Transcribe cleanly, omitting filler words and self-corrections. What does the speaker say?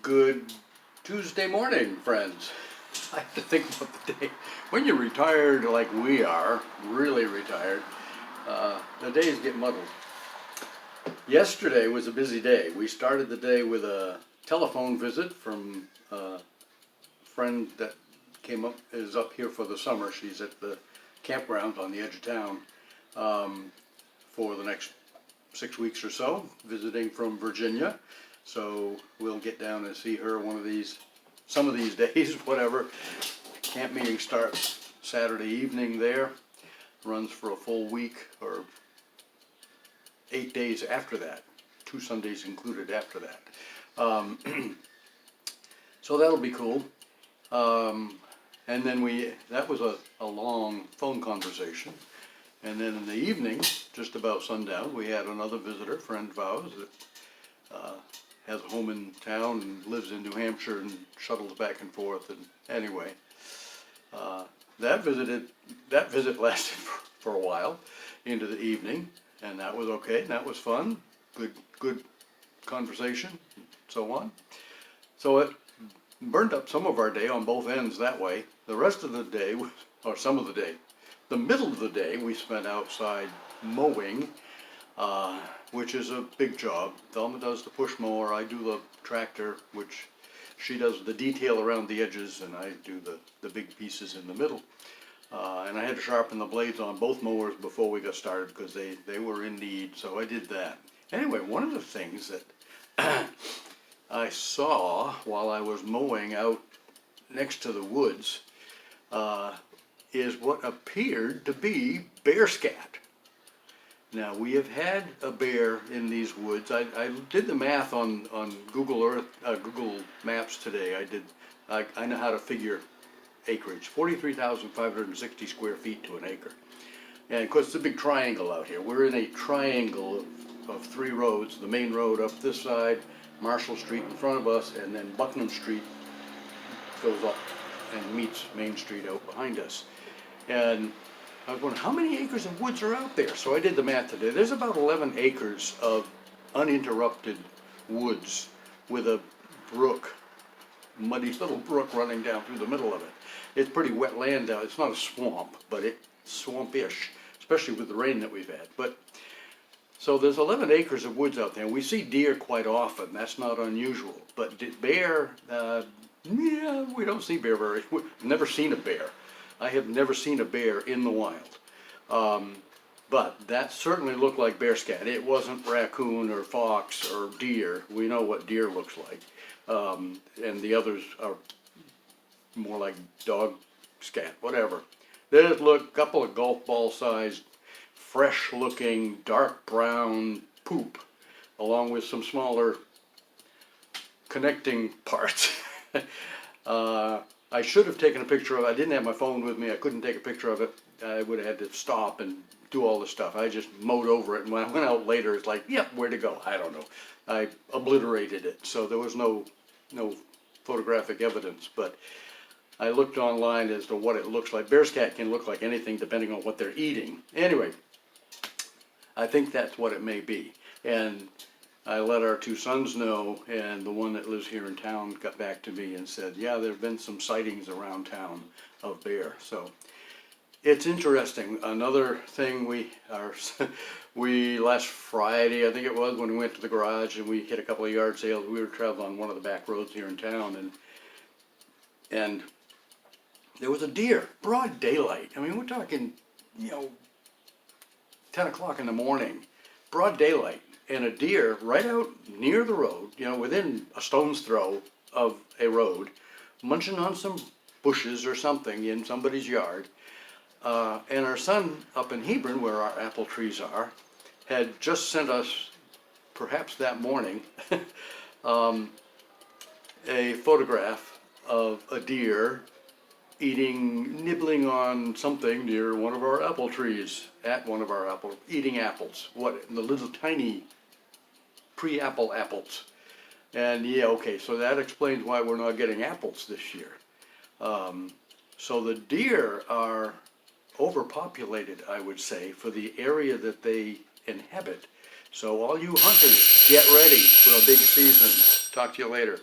Good Tuesday morning, friends. I have to think about the day. When you're retired like we are, really retired, the days get muddled. Yesterday was a busy day. We started the day with a telephone visit from a friend that is up here for the summer. She's at the campground on the edge of town for the next 6 weeks or so, visiting from Virginia. So we'll get down and see her some of these days, whatever. Camp meeting starts Saturday evening there, runs for a full week, or 8 days after that, 2 Sundays included after that. So that'll be cool. And then that was a long phone conversation. And then in the evening, just about sundown, we had another visitor, friend of ours, that has a home in town and lives in New Hampshire and shuttles back and forth. And anyway, that visit lasted for a while into the evening, and that was okay. And that was fun. Good conversation, and so on. So it burned up some of our day on both ends that way. The rest of the day, or some of the day, the middle of the day, we spent outside mowing, which is a big job. Thelma does the push mower, I do the tractor, which she does the detail around the edges, and I do the big pieces in the middle. And I had to sharpen the blades on both mowers before we got started because they were in need, so I did that. Anyway, one of the things that I saw while I was mowing out next to the woods is what appeared to be bear scat. Now, we have had a bear in these woods. I did the math on Google Maps today. I know how to figure acreage, 43,560 square feet to an acre. And of course, it's a big triangle out here. We're in a triangle of 3 roads, the main road up this side, Marshall Street in front of us, and then Buckman Street goes up and meets Main Street out behind us. And I was wondering, how many acres of woods are out there? So I did the math today. There's about 11 acres of uninterrupted woods with a brook, muddy little brook running down through the middle of it. It's pretty wet land out. It's not a swamp, but it's swampish, especially with the rain that we've had. So there's 11 acres of woods out there. We see deer quite often. That's not unusual. But bear, yeah, we don't see bear very. We've never seen a bear. I have never seen a bear in the wild. But that certainly looked like bear scat. It wasn't raccoon or fox or deer. We know what deer looks like. And the others are more like dog scat, whatever. There's a couple of golf ball sized, fresh looking, dark brown poop, along with some smaller connecting parts. I should have taken a picture of it. I didn't have my phone with me. I couldn't take a picture of it. I would have had to stop and do all this stuff. I just mowed over it, and when I went out later, it's like, yep, where to go? I don't know. I obliterated it, so there was no photographic evidence, but I looked online as to what it looks like. Bear scat can look like anything depending on what they're eating. Anyway, I think that's what it may be. And I let our 2 sons know, and the one that lives here in town got back to me and said, yeah, there have been some sightings around town of bear. So it's interesting. Another thing, we last Friday, I think it was, when we went to the garage and we hit a couple of yard sales, we were traveling on one of the back roads here in town, and there was a deer, broad daylight. I mean, we're talking, 10 o'clock in the morning, broad daylight. And a deer right out near the road, within a stone's throw of a road, munching on some bushes or something in somebody's yard. And our son up in Hebron, where our apple trees are, had just sent us, perhaps that morning, a photograph of a deer nibbling on something near one of our apple trees, eating apples. The little tiny pre-apple apples. And yeah, okay, so that explains why we're not getting apples this year. So the deer are overpopulated, I would say, for the area that they inhabit. So all you hunters, get ready for a big season. Talk to you later.